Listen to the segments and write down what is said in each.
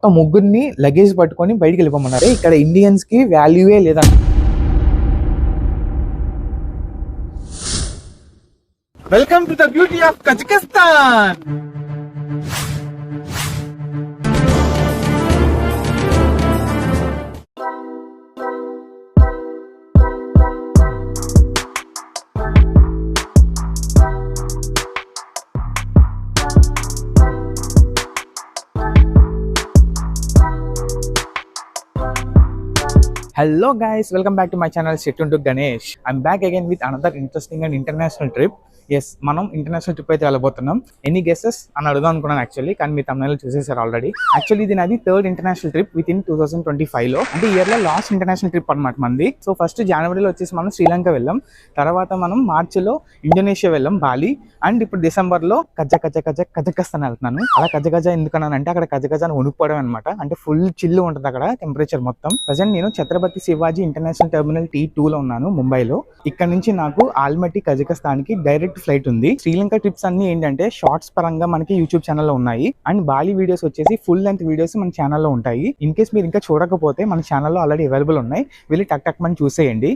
ముగ్గురిని లగేజ్ పట్టుకొని బయటికి వెళ్ళిపోమన్నారు. ఇక్కడ ఇండియన్స్ కి వాల్యూయే లేదంట. Welcome to the beauty of Kazakhstan. Hello guys, welcome back to my channel Shetundu Ganesh. I'm back again with another interesting and international trip. Yes, మనం international trip అయితే వెళ్ళబోతున్నాం. Any guesses అని అడుగుదాం అనుకున్నాను యాక్చువల్లీ, కానీ మీ తమిళ చూసేసారు already. Actually ఇది నాది third international trip with in 2025లో, అంటే ఇయర్లో లాస్ట్ ఇంటర్నేషనల్ ట్రిప్ అనమాట మంది. సో ఫస్ట్ జనవరిలో వచ్చేసి మనం శ్రీలంక వెళ్ళాం, తర్వాత మనం మార్చిలో ఇండోనేషియా వెళ్ళాం బాలి, అండ్ ఇప్పుడు డిసెంబర్లో కజకిస్తాన్ వెళ్తున్నాను. అలా కజ ఎందుకన్నానంటే అక్కడ కజ అని వణుకుపోవడం అనమాట, అంటే ఫుల్ చిల్లు ఉంటుంది అక్కడ టెంపరేచర్ మొత్తం. ప్రజెంట్ నేను ఛత్రపతి శివాజీ ఇంటర్నేషనల్ టెర్మినల్ T2లో ఉన్నాను ముంబైలో. ఇక్కడ నుంచి నాకు ఆల్మటీ కజకిస్తాన్కి డైరెక్ట్ ఫ్లైట్ ఉంది. శ్రీలంక ట్రిప్స్ అన్ని ఏంటంటే షార్ట్స్ పరంగా మనకి యూట్యూబ్ ఛానల్లో ఉన్నాయి, అండ్ బాలి వీడియోస్ వచ్చేసి ఫుల్ లెంత్ వీడియోస్ మన ఛానల్లో ఉంటాయి. ఇన్ కేస్ మీరు ఇంకా చూడకపోతే మన ఛానల్లో ఆల్రెడీ అవైలబుల్ ఉన్నాయి, వెళ్ళి టక్ మని చూసేయండి.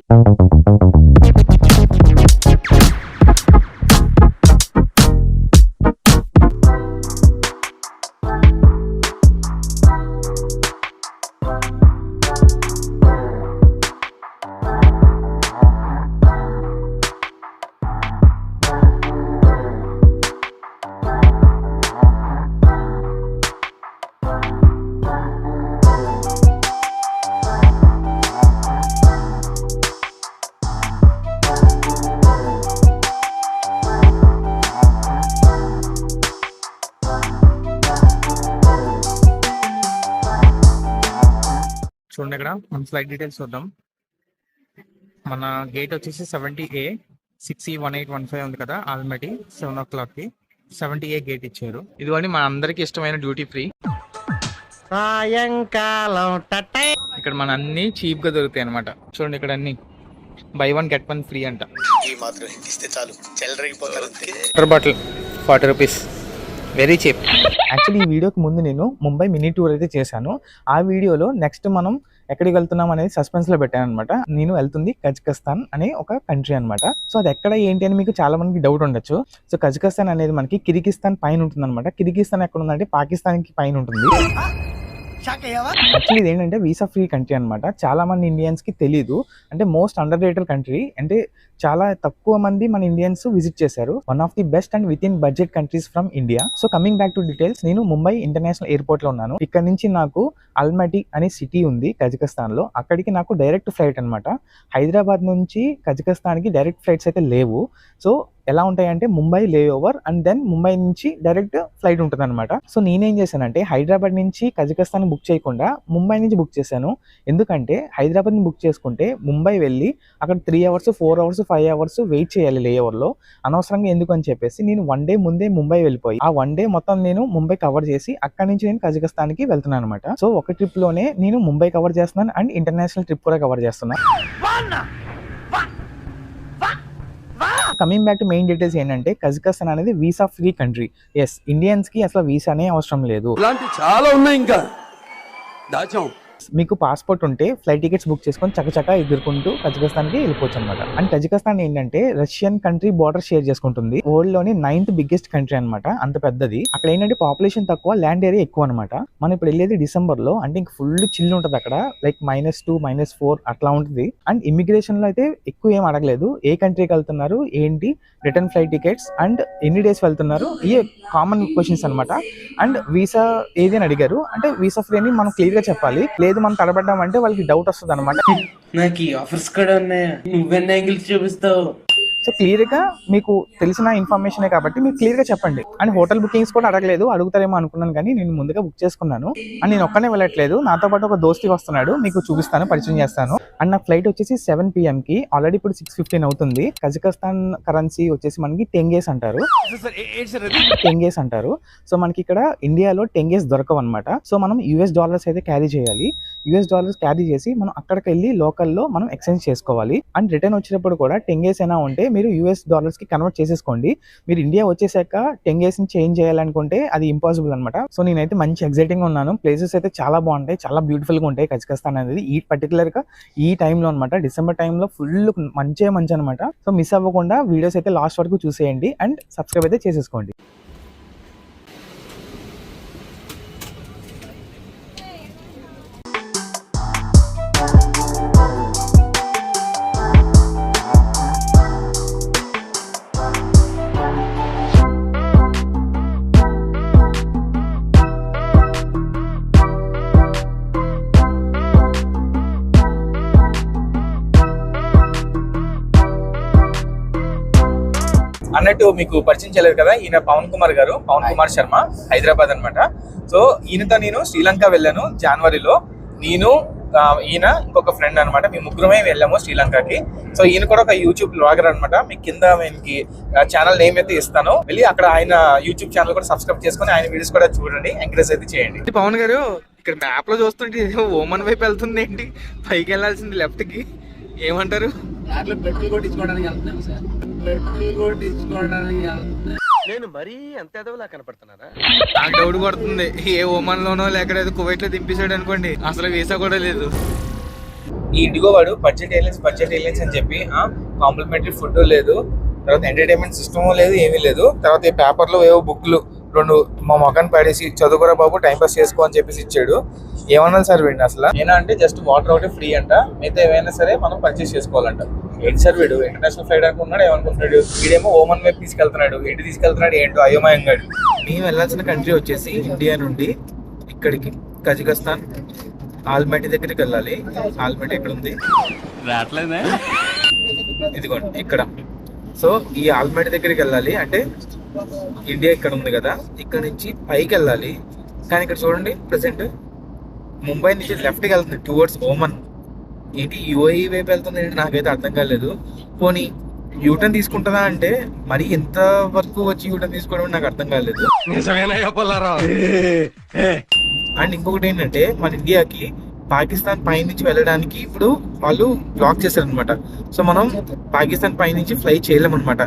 చూడండి, ఇక్కడ మన ఫ్లైట్ డీటెయిల్స్ చూద్దాం. మన గేట్ వచ్చేసి 70A 6E1815 ఉంది కదా, ఆల్మటీ 7 o'clock కి 70A గేట్ ఇచ్చారు. ఇదిగోండి మన అందరికి ఇష్టమైన డ్యూటీ ఫ్రీ. ఇక్కడ మన అన్ని చీప్ గా దొరుకుతాయి అనమాట. చూడండి, ఇక్కడ అన్ని బై 1 get 1 ఫ్రీ అంట. Water bottle 40 rupees, very cheap. Actually ఈ వీడియోకి ముందు నేను ముంబై మినీ టూర్ అయితే చేశాను. ఆ వీడియోలో నెక్స్ట్ మనం ఎక్కడికి వెళ్తున్నాం అనేది సస్పెన్స్ లో పెట్టాను అనమాట. నేను వెళ్తుంది కజకిస్తాన్ అనే ఒక కంట్రీ అనమాట. సో అది ఎక్కడ ఏంటి అని మీకు చాలా మందికి డౌట్ ఉండొచ్చు. సో కజకిస్తాన్ అనేది మనకి కిర్గిస్తాన్ పైన ఉంటుంది అనమాట. కిర్గిస్తాన్ ఎక్కడ ఉందంటే పాకిస్తాన్ కి పైన ఉంటుంది. యాక్చువల్లీ ఇది ఏంటంటే వీసా ఫ్రీ కంట్రీ అనమాట. చాలా మంది ఇండియన్స్ కి తెలీదు, అంటే మోస్ట్ అండర్ రేటెడ్ కంట్రీ, అంటే చాలా తక్కువ మంది మన ఇండియన్స్ విజిట్ చేశారు. One of the best and with in budget countries from India. So coming back to details, నేను ముంబై ఇంటర్నేషనల్ ఎయిర్పోర్ట్ లో ఉన్నాను. ఇక్కడ నుంచి నాకు ఆల్మటీ అనే సిటీ ఉంది కజకిస్తాన్ లో, అక్కడికి నాకు డైరెక్ట్ ఫ్లైట్ అనమాట. హైదరాబాద్ నుంచి కజకిస్తాన్ కి డైరెక్ట్ ఫ్లైట్స్ అయితే లేవు. సో ఎలా ఉంటాయంటే ముంబై లే ఓవర్ అండ్ దెన్ ముంబై నుంచి డైరెక్ట్ ఫ్లైట్ ఉంటుంది అనమాట. సో నేనేం చేశానంటే హైదరాబాద్ నుంచి కజకిస్తాన్ బుక్ చేయకుండా ముంబై నుంచి బుక్ చేశాను. ఎందుకంటే హైదరాబాద్ ని బుక్ చేసుకుంటే ముంబై వెళ్ళి అక్కడ 3 hours 4 hours 5 hours వెయిట్ చేయాలి లే ఓవర్ లో, అనవసరంగా ఎందుకు అని చెప్పేసి నేను 1 day ముందే ముంబై వెళ్ళిపోయి ఆ 1 day మొత్తం నేను ముంబై కవర్ చేసి అక్కడి నుంచి నేను కజకిస్తాన్ కి వెళ్తున్నాను అనమాట. సో ఒక ట్రిప్ లోనే నేను ముంబై కవర్ చేస్తున్నాను అండ్ ఇంటర్నేషనల్ ట్రిప్ కూడా కవర్ చేస్తున్నాను. Coming back to main details ఏంటంటే కజకిస్తాన్ అనేది visa free country. Yes, Indians కి అసలు వీసానే అవసరం లేదు. చాలా ఉన్నాయి, ఇంకా దాచాం. మీకు పాస్పోర్ట్ ఉంటే ఫ్లైట్ టికెట్స్ బుక్ చేసుకొని చకచక ఎదుర్కొంటూ కజకిస్తాన్ కి వెళ్ళిపోవచ్చు అనమాట. అండ్ కజకిస్తాన్ ఏంటంటే రష్యన్ కంట్రీ బార్డర్ షేర్ చేసుకుంటుంది. వరల్డ్ లోని 9th బిగ్గెస్ట్ కంట్రీ అనమాట, అంత పెద్దది. అక్కడ ఏంటంటే పాపులేషన్ తక్కువ, ల్యాండ్ ఏరియా ఎక్కువ అనమాట. మనం ఇప్పుడు వెళ్ళేది డిసెంబర్ లో, అంటే ఇంక ఫుల్ చిల్ ఉంటుంది అక్కడ, లైక్ -2 -4 అట్లా ఉంటుంది. అండ్ ఇమిగ్రేషన్ లో అయితే ఎక్కువ ఏం అడగలేదు, ఏ కంట్రీకి వెళ్తున్నారు ఏంటి, రిటర్న్ ఫ్లైట్ టికెట్స్ అండ్ ఎన్ని డేస్ వెళ్తున్నారు, ఇవే కామన్ క్వశ్చన్స్ అనమాట. అండ్ వీసా ఏది అని అడిగారు, అంటే వీసా ఫ్రీ అని మనం క్లియర్ గా చెప్పాలి, లేదు మనం తడబడ్డామంటే వాళ్ళకి డౌట్ వస్తుంది అనమాట. నాకు ఆఫర్స్ కూడా ఉన్నాయా, నువ్వెన్ని యాంగిల్స్ చూపిస్తావు. సో క్లియర్ గా మీకు తెలిసిన ఇన్ఫర్మేషన్ కాబట్టి మీరు క్లియర్ గా చెప్పండి. అండ్ హోటల్ బుకింగ్స్ కూడా అడగలేదు, అడుగుతారేమో అనుకున్నాను కానీ నేను ముందుగా బుక్ చేసుకున్నాను. అండ్ నేను ఒక్కనే వెళ్ళట్లేదు, నాతో పాటు ఒక దోస్తి వస్తున్నాడు, మీకు చూపిస్తాను, పరిచయం చేస్తాను. అండ్ నా ఫ్లైట్ వచ్చేసి 7 PM కి, ఆల్రెడీ ఇప్పుడు 6:15 అవుతుంది. కజకిస్తాన్ కరెన్సీ వచ్చేసి మనకి టెంగేస్ అంటారు. సో మనకి ఇక్కడ ఇండియాలో టెంగేస్ దొరకవు అనమాట. సో మనం US డాలర్స్ అయితే క్యారీ చేయాలి. US డాలర్స్ క్యారీ చేసి మనం అక్కడికి వెళ్ళి లోకల్లో మనం ఎక్స్చేంజ్ చేసుకోవాలి. అండ్ రిటర్న్ వచ్చేటప్పుడు కూడా 10 days అయినా ఉంటే మీరు US డాలర్స్ కి కన్వర్ట్ చేసేసుకోండి. మీరు ఇండియా వచ్చేసాక 10 days ని చేంజ్ చేయాలనుకుంటే అది ఇంపాసిబుల్ అనమాట. సో నేనైతే మంచి ఎగ్జైటింగ్ ఉన్నాను. ప్లేసెస్ అయితే చాలా బాగుంటాయి, చాలా బ్యూటిఫుల్ గా ఉంటాయి కజకస్తాన్ అనేది. ఈ పర్టికులర్ గా ఈ టైంలో అనమాట, డిసెంబర్ టైంలో ఫుల్ మంచి అనమాట. సో మిస్ అవ్వకుండా వీడియోస్ అయితే లాస్ట్ వరకు చూసేయండి అండ్ సబ్స్క్రైబ్ అయితే చేసేసుకోండి. అన్నట్టు మీకు పరిచయం చేయలేదు కదా, ఈయన పవన్ కుమార్ శర్మ, హైదరాబాద్ అన్నమాట. సో ఈయనతో నేను శ్రీలంక వెళ్ళాను జనవరిలో. నేను ఈయన ఇంకొక ఫ్రెండ్ అనమాట, మేము ముగ్గురమే వెళ్ళాము శ్రీలంకకి. సో ఈయన కూడా ఒక యూట్యూబ్ బ్లాగర్ అనమాట. మీకు కింద ఆయనకి ఛానల్ నేమ్ అయితే ఇస్తాను, వెళ్ళి అక్కడ ఆయన యూట్యూబ్ ఛానల్ కూడా సబ్స్క్రైబ్ చేసుకుని ఆయన వీడియోస్ కూడా చూడండి, ఎంకరేజ్ అయితే చేయండి. పవన్ గారు ఇక్కడ మ్యాప్ లో చూస్తుంటే ఓమన్ వైపు వెళ్తుంది ఏంటి, పైకి వెళ్ళాల్సింది లెఫ్ట్ కి, ఏమంటారు? పెట్రోల్ కొట్టించుకోవడానికి వెళ్తున్నాను సార్. పెట్రోల్ కొట్టించుకోవడానికి నేను మరీ అంత ఎదవలా కనపడుతున్నారా? నాకు డౌట్ పడుతుంది, ఏ ఓమన్ లోనో లేక కువైట్ లో దింపేశాడు అనుకోండి, అసలు వీసా కూడా లేదు. ఈ ఇండిగో వాడు బడ్జెట్ ఎయిర్లైన్స్ అని చెప్పి కాంప్లిమెంటరీ ఫుడ్ లేదు, తర్వాత ఎంటర్టైన్మెంట్ సిస్టమ్ లేదు, ఏమీ లేదు. తర్వాత ఈ పేపర్లో ఏవో బుక్లు 2 మా మొఖాన్ని పడేసి చదువుకోరా బాబు టైం పాస్ చేసుకో అని చెప్పేసి ఇచ్చాడు. ఏమన్నా సార్ వీడిని అసలు ఏనా అంటే జస్ట్ వాటర్ ఒకటి ఫ్రీ అంట, మిగతా ఏమైనా సరే మనం పర్చేస్ చేసుకోవాలంట. ఏంటి సార్ వీడు ఇంటర్నేషనల్ ఫ్లైట్ అనుకున్నాడు, ఏమనుకుంటున్నాడు? వీడేమో ఓమన్ వైపు తీసుకెళ్తున్నాడు, ఏంటో అయోమయంగా. మేము వెళ్ళాల్సిన కంట్రీ వచ్చేసి ఇండియా నుండి ఇక్కడికి కజకస్తాన్ ఆల్మెటీ దగ్గరికి వెళ్ళాలి. ఆల్మెటీ ఎక్కడ ఉంది? ఇదిగోండి ఇక్కడ. సో ఈ ఆల్మెటీ దగ్గరికి వెళ్ళాలి అంటే ఇండియా ఇక్కడ ఉంది కదా, ఇక్కడ నుంచి పైకి వెళ్ళాలి. కానీ ఇక్కడ చూడండి ప్రెసెంట్ ముంబై నుంచి లెఫ్ట్కి వెళ్తుంది టువర్డ్స్ ఓమన్. ఏంటి యుఏఈ వైపు వెళ్తుంది ఏంటి నాకైతే అర్థం కాలేదు. పోనీ యూటర్న్ తీసుకుంటుందా అంటే మరి ఎంత వరకు వచ్చి యూటర్న్ తీసుకోవడం నాకు అర్థం కాలేదు. అండ్ ఇంకొకటి ఏంటంటే మన ఇండియాకి పాకిస్తాన్ పై నుంచి వెళ్ళడానికి ఇప్పుడు వాళ్ళు బ్లాక్ చేశారు అనమాట. సో మనం పాకిస్తాన్ పై నుంచి ఫ్లై చేయలేం అనమాట.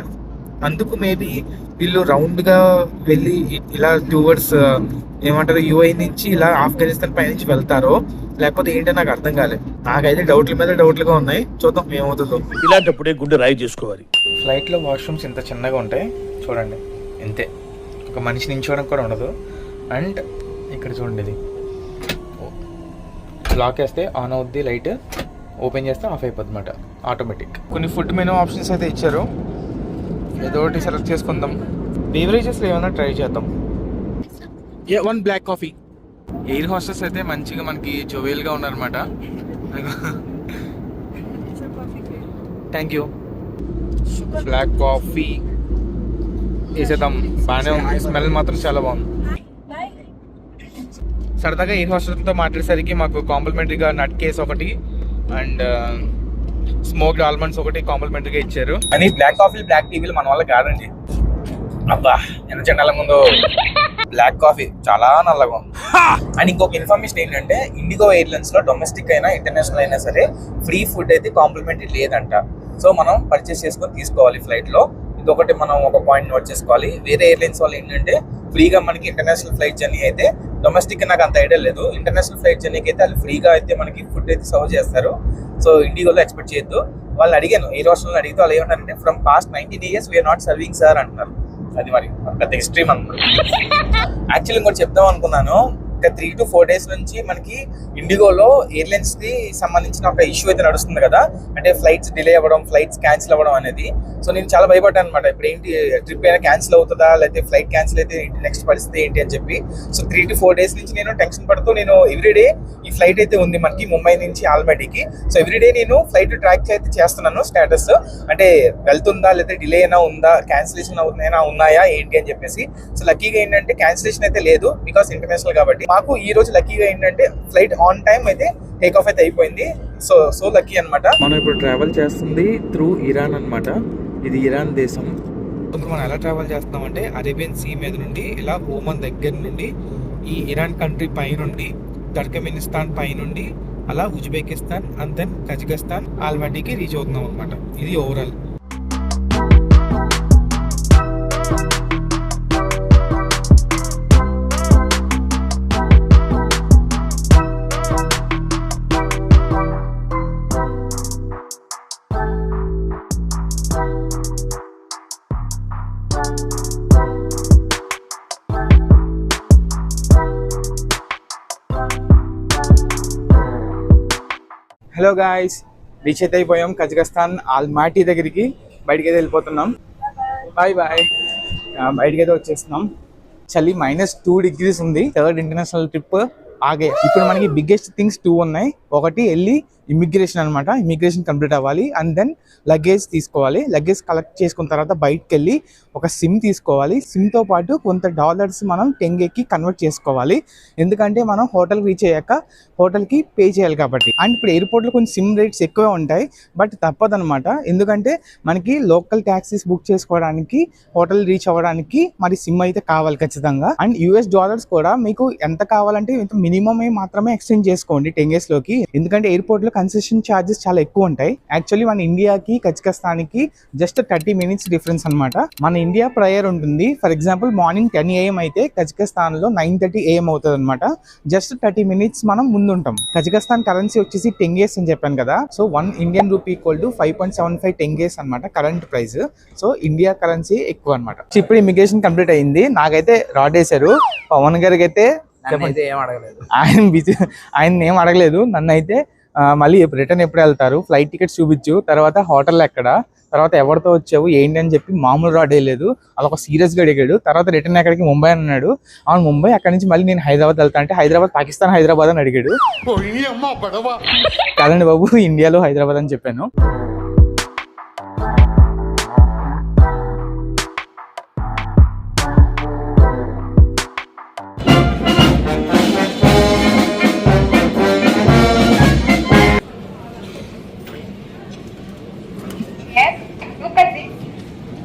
అందుకు మేబీ వీళ్ళు రౌండ్ గా వెళ్ళి ఇలా టువర్డ్స్ ఏమంటారు యుఏ నుంచి ఇలా ఆఫ్ఘనిస్తాన్ పై నుంచి వెళ్తారో లేకపోతే ఏంటో నాకు అర్థం కాలేదు. నాకైతే డౌట్ల మీద డౌట్లుగా ఉన్నాయి, చూద్దాం ఏమవుతుందో. ఇలాంటప్పుడే గుండె రాయి చేసుకోవాలి. ఫ్లైట్ లో వాష్రూమ్స్ ఇంత చిన్నగా ఉంటాయి చూడండి, ఇంతే, ఒక మనిషి నించోవడం కూడా ఉండదు. అండ్ ఇక్కడ చూడండి, ఇది లాక్ వేస్తే ఆన్ అవుద్ది, లైట్ ఓపెన్ చేస్తే ఆఫ్ అయిపోద్ది అనమాట ఆటోమేటిక్. కొన్ని ఫుడ్ మెనూ ఆప్షన్స్ అయితే ఇచ్చారు, ఏదో ఒకటి సెలెక్ట్ చేసుకుందాం. బీవరేజెస్లో ఏమైనా ట్రై చేద్దాం. 1 బ్లాక్ కాఫీ. ఎయిర్ హోస్టెస్ అయితే మంచిగా మనకి జోవియల్గా ఉన్నారన్నమాట. Thank you. బ్లాక్ కాఫీ వేసేద్దాం, బాగానే ఉంది, స్మెల్ మాత్రం చాలా బాగుంది. సరదాగా ఎయిర్ హోస్టెస్తో మాట్లాడేసరికి మాకు కాంప్లిమెంటరీగా నట్ కేస్ ఒకటి అండ్ స్మోక్డ్ ఆల్మండ్స్ ఒకటి కాంప్లిమెంటరీగా ఇచ్చారు. అని బ్లాక్ కాఫీ బ్లాక్ టీవీలు మన వల్ల కాదండి. అబ్బా ఎంత చండాలంగా ఉందో, బ్లాక్ కాఫీ చాలా నల్లగా ఉంది. అండ్ ఇంకొక ఇన్ఫర్మేషన్ ఏంటంటే ఇండిగో ఎయిర్లైన్స్ లో డొమెస్టిక్ అయినా ఇంటర్నేషనల్ అయినా సరే ఫ్రీ ఫుడ్ అయితే కాంప్లిమెంటరీ లేదంట. సో మనం పర్చేస్ చేసుకొని తీసుకోవాలి ఫ్లైట్ లో. ఇదొకటి మనం ఒక పాయింట్ నోట్ చేసుకోవాలి. వేరే ఎయిర్లైన్స్ వాళ్ళు ఏంటంటే ఫ్రీగా మనకి ఇంటర్నేషనల్ ఫ్లైట్ జర్నీ అయితే, డొమెస్టిక్ నాకు అంత ఐడియా లేదు, ఇంటర్నేషనల్ ఫ్లైట్ జర్నీకి అయితే వాళ్ళు ఫ్రీగా అయితే మనకి ఫుడ్ అయితే సర్వ్ చేస్తారు. సో ఇండిగోలో ఎక్స్పెక్ట్ చేయొద్దు. వాళ్ళు అడిగాను, ఎయిర్ హోస్టల్ అడిగితే వాళ్ళు ఏమంటారంటే from past 19 years we are not serving sir అంటున్నారు. అది మరి పెద్ద ఎక్స్ట్రీమ్ అనమాట. యాక్చువల్లీ ఇంకోటి చెప్దాం అనుకున్నాను, ఒక 3 to 4 days నుంచి మనకి ఇండిగోలో ఎయిర్లైన్స్ కి సంబంధించిన ఒక ఇష్యూ అయితే నడుస్తుంది కదా, అంటే ఫ్లైట్స్ డిలే అవ్వడం, ఫ్లైట్స్ క్యాన్సిల్ అవ్వడం అనేది. సో నేను చాలా భయపడ్డాను అనమాట, ఇప్పుడు ఏంటి ట్రిప్ అయినా క్యాన్సిల్ అవుతుందా, లేకపోతే ఫ్లైట్ క్యాన్సిల్ అయితే నెక్స్ట్ పరిస్థితి ఏంటి అని చెప్పి. సో 3 to 4 days నుంచి నేను టెన్షన్ పడుతూ, నేను ఎవ్రీడే ఈ ఫ్లైట్ అయితే ఉంది మనకి ముంబై నుంచి ఆల్మెటీకి. సో ఎవ్రీడే నేను ఫ్లైట్ ట్రాక్ అయితే చేస్తున్నాను స్టేటస్, అంటే వెళ్తుందా లేకపోతే డిలే అయినా ఉందా, క్యాన్సిలేషన్ అయినా ఉన్నాయా ఏంటి అని చెప్పేసి. సో లక్కీగా ఏంటంటే క్యాన్సిలేషన్ అయితే లేదు, బికాస్ ఇంటర్నేషనల్ కాబట్టి. మాకు ఈ రోజు లక్కీగా ఏంటంటే ఫ్లైట్ ఆన్ టైం అయితే టేక్ ఆఫ్ అయితే అయిపోయింది. సో లక్కీ అనమాట. మనం ఇప్పుడు ట్రావెల్ చేస్తుంది త్రూ ఇరాన్ అనమాట. ఇది ఇరాన్ దేశం. ఇప్పుడు మనం ఎలా ట్రావెల్ చేస్తున్నాం అంటే అరేబియన్ సీ మీద నుండి ఇలా ఓమన్ దగ్గర నుండి ఈ ఇరాన్ కంట్రీ పై నుండి టర్కమెనిస్తాన్ పై నుండి అలా ఉజ్బెకిస్తాన్ అండ్ దెన్ కజకిస్తాన్ ఆల్మాటీకి రీచ్ అవుతున్నాం అనమాట. ఇది ఓవరాల్. హలో గాయ్స్, రీచ్ అయితే అయిపోయాం కజకిస్తాన్ ఆల్మాటీ దగ్గరికి. బయటికి అయితే వెళ్ళిపోతున్నాం. Bye bye. బయటికి అయితే వచ్చేస్తున్నాం. చలి -2 degrees ఉంది. 3rd ఇంటర్నేషనల్ ట్రిప్ ఆగే. ఇప్పుడు మనకి బిగ్గెస్ట్ థింగ్స్ 2 ఉన్నాయి. ఒకటి వెళ్ళి ఇమిగ్రేషన్ అనమాట. ఇమిగ్రేషన్ కంప్లీట్ అవ్వాలి అండ్ దెన్ లగేజ్ తీసుకోవాలి. లగేజ్ కలెక్ట్ చేసుకున్న తర్వాత బయటకు వెళ్ళి ఒక సిమ్ తీసుకోవాలి. సిమ్తో పాటు కొంత డాలర్స్ మనం టెంగేకి కన్వర్ట్ చేసుకోవాలి. ఎందుకంటే మనం హోటల్ రీచ్ అయ్యాక హోటల్కి పే చేయాలి కాబట్టి. అండ్ ఇప్పుడు ఎయిర్పోర్ట్లో కొంచెం సిమ్ రేట్స్ ఎక్కువే ఉంటాయి, బట్ తప్పదనమాట. ఎందుకంటే మనకి లోకల్ ట్యాక్సీస్ బుక్ చేసుకోవడానికి, హోటల్ రీచ్ అవ్వడానికి మరి సిమ్ అయితే కావాలి ఖచ్చితంగా. అండ్ US డాలర్స్ కూడా మీకు ఎంత కావాలంటే మినిమం మాత్రమే ఎక్స్చేంజ్ చేసుకోండి టెంగేస్లోకి. ఎందుకంటే ఎయిర్పోర్ట్లో కన్సెషన్ ఛార్జెస్ చాలా ఎక్కువ ఉంటాయి. యాక్చువల్లీ మన ఇండియాకి కజకిస్తాన్కి జస్ట్ 30 minutes డిఫరెన్స్ అనమాట. మన ఇండియా ప్రయర్ ఉంటుంది. ఫర్ ఎగ్జాంపుల్ మార్నింగ్ 10 AM అయితే కజకిస్తాన్లో 9:30 AM అవుతుంది అనమాట. జస్ట్ 30 minutes మనం ముందు ఉంటాం. కజకిస్తాన్ కరెన్సీ వచ్చేసి టెంగేస్ అని చెప్పాను కదా. సో 1 Indian rupee = 5.75 టెంగేస్ అనమాట current price. So India currency ఎక్కువ అనమాట. ఇప్పుడు ఇమిగ్రేషన్ కంప్లీట్ అయింది. నాకైతే రాడ్ వేశారు. పవన్ గారికి అయితే ఏం అడగలేదు. ఆయన ఏం అడగలేదు. నన్ను అయితే మళ్ళీ రిటర్న్ ఎప్పుడు వెళ్తారు, ఫ్లైట్ టికెట్స్ చూపించు, తర్వాత హోటల్ ఎక్కడ, తర్వాత ఎవరితో వచ్చావు ఏంటి అని చెప్పి మామూలు రాడ్ వేయలేదు. అలా ఒక సీరియస్గా అడిగాడు. తర్వాత రిటర్న్ ఎక్కడికి, ముంబై అని అన్నాడు. అవును ముంబై. అక్కడి నుంచి మళ్ళీ నేను హైదరాబాద్ వెళ్తా అంటే హైదరాబాద్ పాకిస్తాన్ హైదరాబాద్ అని అడిగాడు. కాదండి బాబు, ఇండియాలో హైదరాబాద్ అని చెప్పాను.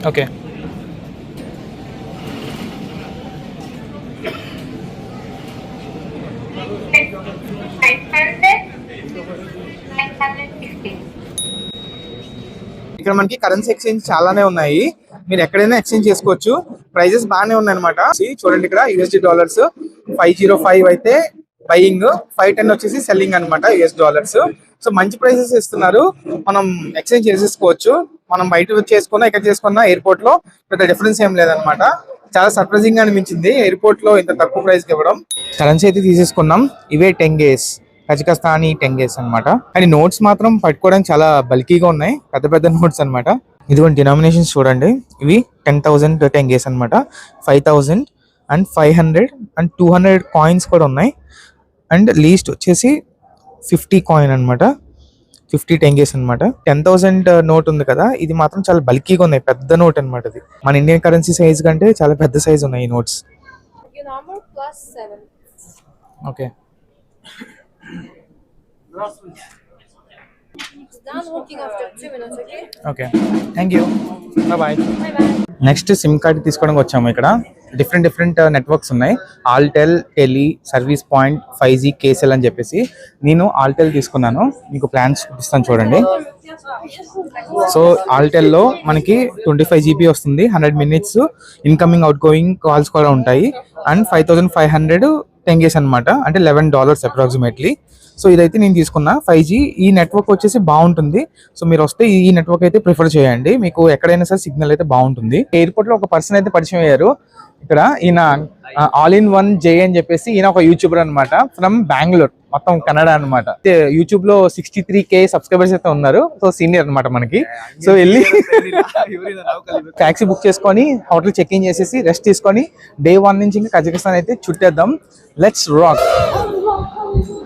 ఓకే. ఇక్కడ మనకి కరెన్సీ ఎక్స్చేంజ్ చాలానే ఉన్నాయి. మీరు ఎక్కడైనా ఎక్స్చేంజ్ చేసుకోవచ్చు. ప్రైజెస్ బాగానే ఉన్నాయి అనమాట. చూడండి, ఇక్కడ USD డాలర్స్ 505 అయితే బయింగ్, 510 వచ్చేసి సెల్లింగ్ అనమాట US డాలర్స్. సో మంచి ప్రైసెస్ ఇస్తున్నారు. మనం ఎక్స్చేంజ్ చేసేసుకోవచ్చు. మనం బయట చేసుకున్నా ఇక్కడ చేసుకున్నా ఎయిర్పోర్ట్ లో పెద్ద డిఫరెన్స్ ఏం లేదనమాట. చాలా సర్ప్రైజింగ్ గా అనిపించింది ఎయిర్పోర్ట్ లో ఇంత తక్కువ ప్రైస్ కి ఇవ్వడం. కరెన్సీ అయితే తీసేసుకున్నాం. ఇవే టెంగేస్, కజకిస్తానీ టెంగేస్ అనమాట. కానీ నోట్స్ మాత్రం పట్టుకోవడానికి చాలా బల్కీగా ఉన్నాయి, పెద్ద పెద్ద నోట్స్ అనమాట. ఇదిగోండి డినామినేషన్స్ చూడండి. ఇవి 10,000 టెంగేస్ అనమాట. 5,000 అండ్ 500 అండ్ 200 కాయిన్స్ కూడా ఉన్నాయి. అండ్ లీస్ట్ వచ్చేసి 50 కాయిన్ అనమాట. 50 టెంగేస్ అనమాట. 10,000 నోట్ ఉంది కదా, ఇది మాత్రం చాలా బల్కీగా ఉన్నాయి, పెద్ద నోట్ అనమాట. ఇది మన ఇండియన్ కరెన్సీ సైజ్ కంటే చాలా పెద్ద సైజ్ ఉన్నాయి ఈ notes. Okay. Okay, thank you, bye. Next sim card తీసుకోవడానికి వచ్చాము. ఇక్కడ డిఫరెంట్ నెట్వర్క్స్ ఉన్నాయి. Altel, Tele, service point, 5G, Kcell అని చెప్పేసి. నేను ఆల్టెల్ తీసుకున్నాను. మీకు ప్లాన్స్ చూపిస్తాను చూడండి. సో ఆల్టెల్లో మనకి 25 GB వస్తుంది. 100 minutes incoming out going calls కూడా ఉంటాయి. అండ్ 5,500 టెంగేస్ అనమాట, అంటే $11 అప్రాక్సిమేట్లీ. సో ఇదైతే నేను తీసుకున్నా 5G. ఈ నెట్వర్క్ వచ్చేసి బాగుంటుంది. సో మీరు వస్తే ఈ నెట్వర్క్ అయితే ప్రిఫర్ చేయండి. మీకు ఎక్కడైనా సరే సిగ్నల్ అయితే బాగుంటుంది. ఎయిర్పోర్ట్ లో ఒక పర్సన్ అయితే పరిచయం అయ్యారు. ఇక్కడ ఈయన All-in-One Jay అని చెప్పేసి, ఈయన ఒక యూట్యూబర్ అనమాట ఫ్రమ్ బెంగళూరు, మొత్తం కన్నడ అనమాట. యూట్యూబ్ లో 63K సబ్స్క్రైబర్స్ అయితే ఉన్నారు. సో సీనియర్ అనమాట మనకి. సో వెళ్ళి టాక్సీ బుక్ చేసుకొని హోటల్ చెక్ ఇన్ చేసేసి రెస్ట్ తీసుకొని Day 1 నుంచి ఇంకా కజకిస్తాన్ అయితే చుట్టేద్దాం. Let's rock.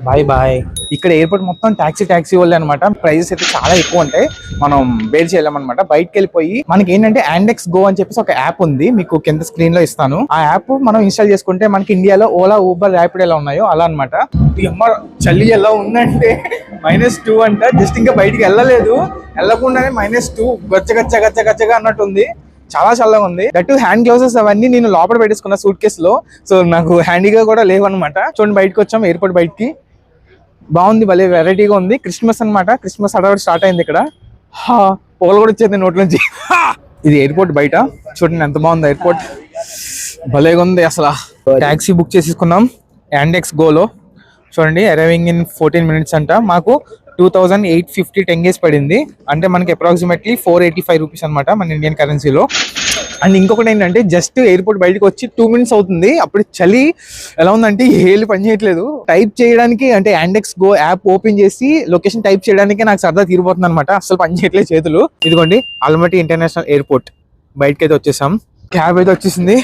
Bye bye. ఇక్కడ ఎయిర్పోర్ట్ మొత్తం టాక్సీ వాళ్ళే అనమాట. ప్రైజెస్ అయితే చాలా ఎక్కువ ఉంటాయి, మనం బేర్ చేయలేమన్నమాట. బయటకు వెళ్ళిపోయి మనకి ఏంటంటే యాండెక్స్ గో అని చెప్పేసి ఒక యాప్ ఉంది, మీకు కింద స్క్రీన్ లో ఇస్తాను. ఆ యాప్ మనం ఇన్స్టాల్ చేసుకుంటే మనకి ఇండియాలో ఓలా, ఊబర్, ర్యాపిడ్ ఎలా ఉన్నాయో అలా అనమాట. చలి ఎలా ఉందంటే -2 అంట. జస్ట్ ఇంకా బయటికి వెళ్ళలేదు, వెళ్ళకుండానే -2 గచ్చగా అన్నట్టుంది. చాలా చల్లగా ఉంది. దట్ హ్యాండ్ గ్లౌజెస్ అవన్నీ నేను లోపల పెట్టేసుకున్న సూట్ కేసు లో. సో నాకు హ్యాండీగా కూడా లేవన్నమాట. చూడండి బయటకు వచ్చాం, ఎయిర్పోర్ట్ బయటికి. బాగుంది, భలే వెరైటీగా ఉంది. క్రిస్మస్ అన్నమాట, క్రిస్మస్ హడావిడి స్టార్ట్ అయింది ఇక్కడ. పొగలు కూడా వచ్చేది నోట్ల నుంచి. ఇది ఎయిర్పోర్ట్ బయట చూడండి ఎంత బాగుంది ఎయిర్పోర్ట్, భలేగా ఉంది అసలు. ట్యాక్సీ బుక్ చేసేసుకున్నాం యాండెక్స్ గోలో. చూడండి అరైవింగ్ ఇన్ 14 minutes అంట. మాకు 2850 టెంగేస్ పడింది, అంటే మనకి అప్రాక్సిమేట్లీ 485 రూపీస్ అనమాట మన ఇండియన్ కరెన్సీలో. అండ్ ఇంకొకటి ఏంటంటే జస్ట్ ఎయిర్పోర్ట్ బయటకు వచ్చి 2 minutes అవుతుంది, అప్పుడు చలి ఎలా ఉందంటే ఏళ్ళు పని చేయట్లేదు. టైప్ చేయడానికి అంటే యాండెక్స్ గో యాప్ ఓపెన్ చేసి లొకేషన్ టైప్ చేయడానికి నాకు సరదా తీరిపోతుంది అనమాట, అసలు పని చేయట్లేదు చేతులు. ఇదిగోండి ఆల్మటీ ఇంటర్నేషనల్ ఎయిర్పోర్ట్ బయటకి అయితే వచ్చేసాం. క్యాబ్ అయితే వచ్చేసింది,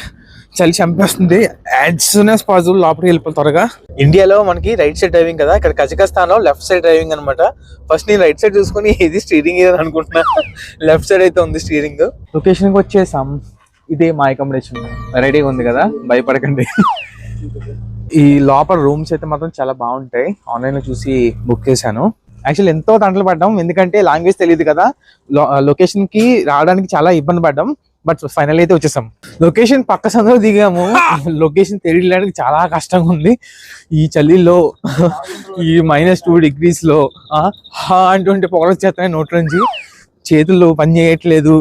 చలి చంపేస్తుంది. యాజ్ సూన్ యాజ్ పాసిబుల్ లోపలికి వెళ్ళిపోయి త్వరగా. ఇండియాలో మనకి రైట్ సైడ్ డ్రైవింగ్ కదా, ఇక్కడ కజకస్తాన్ లో లెఫ్ట్ సైడ్ డ్రైవింగ్ అనమాట. ఫస్ట్ నేను రైట్ సైడ్ చూసుకుని ఇది స్టీరింగ్ ఏదని అనుకుంటున్నా, లెఫ్ట్ సైడ్ అయితే ఉంది స్టీరింగ్. లొకేషన్ కి వచ్చేసాం, ఇదే మా అకామిడేషన్. రెడీగా ఉంది కదా, భయపడకండి. ఈ లోపల రూమ్స్ అయితే మాత్రం చాలా బాగుంటాయి, ఆన్లైన్ లో చూసి బుక్ చేశాను. యాక్చువల్లీ ఎంతో తంటలు పడ్డాం, ఎందుకంటే లాంగ్వేజ్ తెలియదు కదా, లొకేషన్ కి రావడానికి చాలా ఇబ్బంది పడ్డాం. బట్ ఫైనల్ అయితే వచ్చేసాం. లొకేషన్ పక్క సందులో దిగాము, లొకేషన్ తెలియడానికి చాలా కష్టంగా ఉంది ఈ చలిలో. ఈ -2 degrees లో అంటుంటే పొగలు వచ్చేస్తున్నాయి నోట్ల నుంచి, చేతుల్లో పని చేయట్లేదు,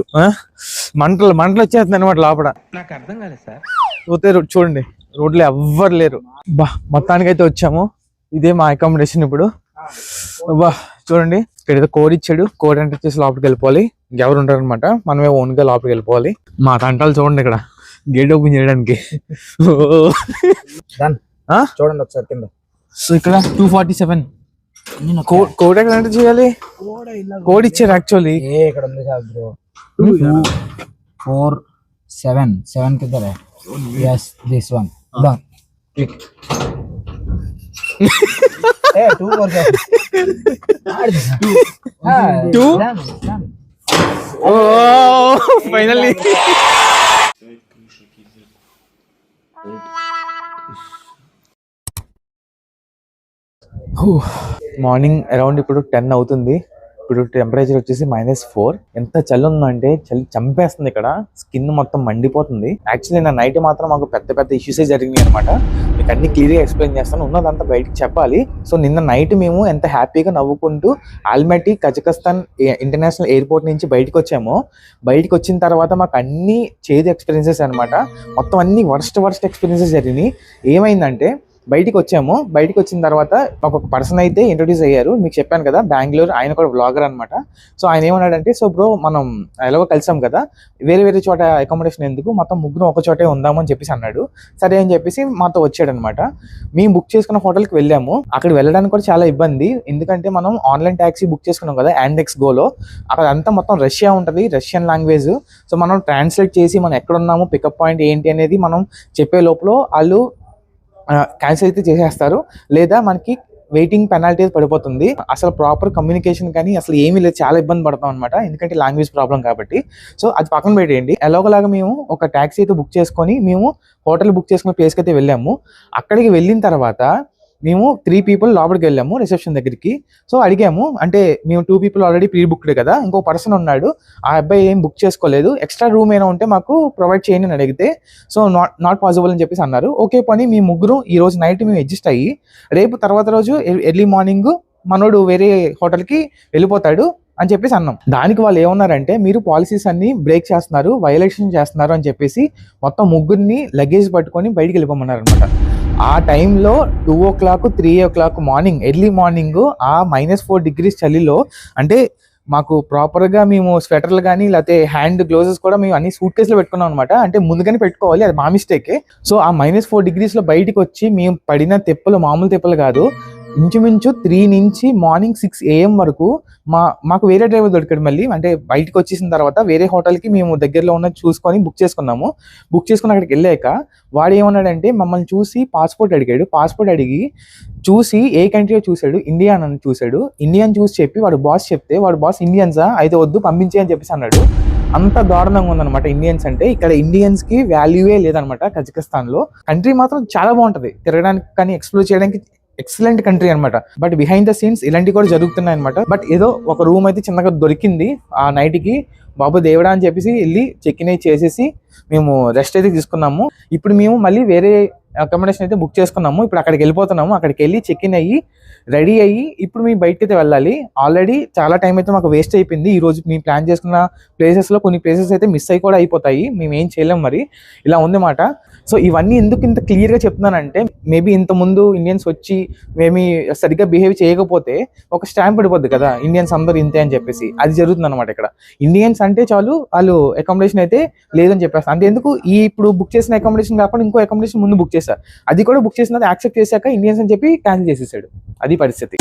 మంటలు వచ్చేస్తున్నాయి అనమాట లోపల. నాకు అర్థం కాలేదు సార్. పోతే చూడండి రోడ్లో ఎవ్వరు లేరు. మొత్తానికి అయితే వచ్చాము, ఇదే మా అకామిడేషన్ ఇప్పుడు. చూడండి ఇక్కడ ఏదో కోడ్ ఇచ్చాడు, కోడ్ ఎంటర్ చేసి లోపలికి వెళ్ళిపోవాలి. ఇంకెవరు ఉంటారు అనమాట, మనమే ఓన్ గా లోపలికి వెళ్ళిపోవాలి. మా తంటాలు చూడండి ఇక్కడ గేట్ ఓపెన్ చేయడానికి. చూడండి ఒకసారి కింద. సో ఇక్కడ 247 కోడ్ ఎక్కడ ఎంటర్ చేయాలి, కోడ్ ఇచ్చారు యాక్చువల్లీ. ఇక్కడ ఉంది సార్ బ్రో, 477 किधर है? Yes, this one. Done. Click. Hey, 2 more. 2. Oh, finally. Morning around ఇప్పుడు 10 అవుతుంది. ఇప్పుడు టెంపరేచర్ వచ్చేసి -4. ఎంత చలి ఉందంటే చలి చంపేస్తుంది, ఇక్కడ స్కిన్ మొత్తం మండిపోతుంది. యాక్చువల్లీ నా నైట్ మాత్రం మాకు పెద్ద ఇష్యూసే జరిగినాయి అనమాట. మీకు అన్ని క్లియర్గా ఎక్స్ప్లెయిన్ చేస్తాను, ఉన్నదంతా బయటకు చెప్పాలి. సో నిన్న నైట్ మేము ఎంత హ్యాపీగా నవ్వుకుంటూ ఆల్మటీ కజకస్తాన్ ఇంటర్నేషనల్ ఎయిర్పోర్ట్ నుంచి బయటకు వచ్చాము. బయటకు వచ్చిన తర్వాత మాకు అన్ని చేదు ఎక్స్పీరియన్సెస్ అనమాట, మొత్తం అన్ని వర్స్ట్ ఎక్స్పీరియన్సెస్ జరిగినాయి. ఏమైందంటే బయటికి వచ్చాము, బయటికి వచ్చిన తర్వాత మాకు ఒక పర్సన్ అయితే ఇంట్రొడ్యూస్ అయ్యారు, మీకు చెప్పాను కదా బెంగళూరు, ఆయన కూడా బ్లాగర్ అనమాట. సో ఆయన ఏమన్నాడంటే, సో బ్రో మనం ఎలాగో కలిసాం కదా, వేరే చోట అకామిడేషన్ ఎందుకు, మొత్తం ముగ్గురు ఒక చోటే ఉందామని చెప్పేసి అన్నాడు. సరే అని చెప్పేసి మాతో వచ్చాడనమాట. మేము బుక్ చేసుకున్న హోటల్కి వెళ్ళాము. అక్కడ వెళ్ళడానికి కూడా చాలా ఇబ్బంది, ఎందుకంటే మనం ఆన్లైన్ ట్యాక్సీ బుక్ చేసుకున్నాం కదా యాండెక్స్ గోలో. అక్కడ అంతా మొత్తం రష్యా ఉంటుంది, రష్యన్ లాంగ్వేజ్. సో మనం ట్రాన్స్లేట్ చేసి మనం ఎక్కడ ఉన్నాము, పికప్ పాయింట్ ఏంటి అనేది మనం చెప్పే లోపల వాళ్ళు క్యాన్సిల్ అయితే చేసేస్తారు, లేదా మనకి వెయిటింగ్ పెనాల్టీ పడిపోతుంది. అసలు ప్రాపర్ కమ్యూనికేషన్ కానీ అసలు ఏమీ లేదు, చాలా ఇబ్బంది పడతాం అనమాట, ఎందుకంటే లాంగ్వేజ్ ప్రాబ్లం కాబట్టి. సో అది పక్కన పెట్టేయండి. ఎలాగోలాగా మేము ఒక ట్యాక్సీ అయితే బుక్ చేసుకొని మేము హోటల్ బుక్ చేసుకున్న ప్లేస్కి అయితే వెళ్ళాము. అక్కడికి వెళ్ళిన తర్వాత మేము 3 people లోపలికి వెళ్ళాము రిసెప్షన్ దగ్గరికి. సో అడిగాము, అంటే మేము 2 people ఆల్రెడీ ప్రీ బుక్డ్ కదా, ఇంకో పర్సన్ ఉన్నాడు, ఆ అబ్బాయి ఏం బుక్ చేసుకోలేదు, ఎక్స్ట్రా రూమ్ ఏమైనా ఉంటే మాకు ప్రొవైడ్ చేయండి అని అడిగితే, సో నాట్ పాసిబుల్ అని చెప్పేసి అన్నారు. ఓకే పని మీ ముగ్గురు ఈ రోజు నైట్ మేము అడ్జస్ట్ అయ్యి రేపు తర్వాత రోజు ఎర్లీ మార్నింగ్ మనోడు వేరే హోటల్కి వెళ్ళిపోతాడు అని చెప్పేసి అన్నాం. దానికి వాళ్ళు ఏమన్నారంటే, మీరు పాలసీస్ అన్ని బ్రేక్ చేస్తున్నారు, వైలేషన్ చేస్తున్నారు అని చెప్పేసి మొత్తం ముగ్గురిని లగేజ్ పట్టుకొని బయటికి వెళ్ళిపోమన్నారు అనమాట. ఆ టైంలో 2 o'clock 3 o'clock morning, early morning ఆ -4 degrees చలిలో, అంటే మాకు ప్రాపర్గా మేము స్వెటర్లు కానీ లేకపోతే హ్యాండ్ గ్లోవ్స్ కూడా మేము అన్ని సూట్ కేసులో పెట్టుకున్నాం అనమాట, అంటే ముందుగానే పెట్టుకోవాలి, అది మా మిస్టేకే. సో ఆ -4 degrees లో బయటికి వచ్చి మేము పడిన తెప్పలు మామూలు తెప్పలు కాదు, ఇంచుమించు 3 నుంచి మార్నింగ్ 6 AM వరకు మాకు వేరే డ్రైవర్ దొరికాడు. మళ్ళీ అంటే బయటకు వచ్చేసిన తర్వాత వేరే హోటల్కి మేము దగ్గరలో ఉన్నది చూసుకొని బుక్ చేసుకున్నాము. బుక్ చేసుకుని అక్కడికి వెళ్ళాక వాడు ఏమన్నాడంటే, మమ్మల్ని చూసి పాస్పోర్ట్ అడిగాడు. పాస్పోర్ట్ అడిగి చూసి ఏ కంట్రీలో చూశాడు, ఇండియా అని చూశాడు. ఇండియన్ చూసి చెప్పి వాడు బాస్ చెప్తే, వాడు బాస్ ఇండియన్సా అయితే వద్దు పంపించే అని చెప్పేసి అన్నాడు. అంత దారుణంగా ఉందన్నమాట ఇండియన్స్ అంటే. ఇక్కడ ఇండియన్స్ కి వాల్యూవే లేదనమాట కజకస్తాన్ లో. కంట్రీ మాత్రం చాలా బాగుంటది, తిరగడానికి కానీ ఎక్స్ప్లోర్ చేయడానికి ఎక్సలెంట్ కంట్రీ అనమాట. బట్ బిహైండ్ ద సీన్స్ ఇలాంటివి కూడా జరుగుతున్నాయి అనమాట. బట్ ఏదో ఒక రూమ్ అయితే చిన్నగా దొరికింది ఆ నైట్కి. బాబు దేవుడా అని చెప్పేసి వెళ్ళి చెక్ ఇన్ చేసేసి మేము రెస్ట్ అయితే తీసుకున్నాము. ఇప్పుడు మేము మళ్ళీ వేరే అకామిడేషన్ అయితే బుక్ చేసుకున్నాము. ఇప్పుడు అక్కడికి వెళ్ళిపోతున్నాము. అక్కడికి వెళ్ళి చెక్ ఇన్ అయ్యి రెడీ అయ్యి ఇప్పుడు మేము బయటకి అయితే వెళ్ళాలి. ఆల్రెడీ చాలా టైం అయితే మాకు వేస్ట్ అయిపోయింది. ఈ రోజు మేము ప్లాన్ చేసుకున్న ప్లేసెస్లో కొన్ని ప్లేసెస్ అయితే మిస్ అయ్యి కూడా అయిపోతాయి. మేము ఏం చేయలేము, మరి ఇలా ఉందన్నమాట. సో ఇవన్నీ ఎందుకు ఇంత క్లియర్గా చెప్తున్నానంటే, మేబీ ఇంత ముందు ఇండియన్స్ వచ్చి మేము సరిగ్గా బిహేవ్ చేయకపోతే ఒక స్టాంప్ పడిపోద్ది కదా, ఇండియన్స్ అందరూ ఇంతే అని చెప్పేసి. అది జరుగుతుంది అనమాట ఇక్కడ. ఇండియన్స్ అంటే చాలు వాళ్ళు అకామిడేషన్ అయితే లేదని చెప్పేస్తారు. అంటే ఎందుకు ఇప్పుడు బుక్ చేసిన అకామిడేషన్ కాకుండా ఇంకో అకామిడేషన్ ముందు బుక్ చేశారు. అది కూడా బుక్ చేసినది యాక్సెప్ట్ చేశాక ఇండియన్స్ అని చెప్పి క్యాన్సిల్ చేసేసాడు. అది పరిస్థితి.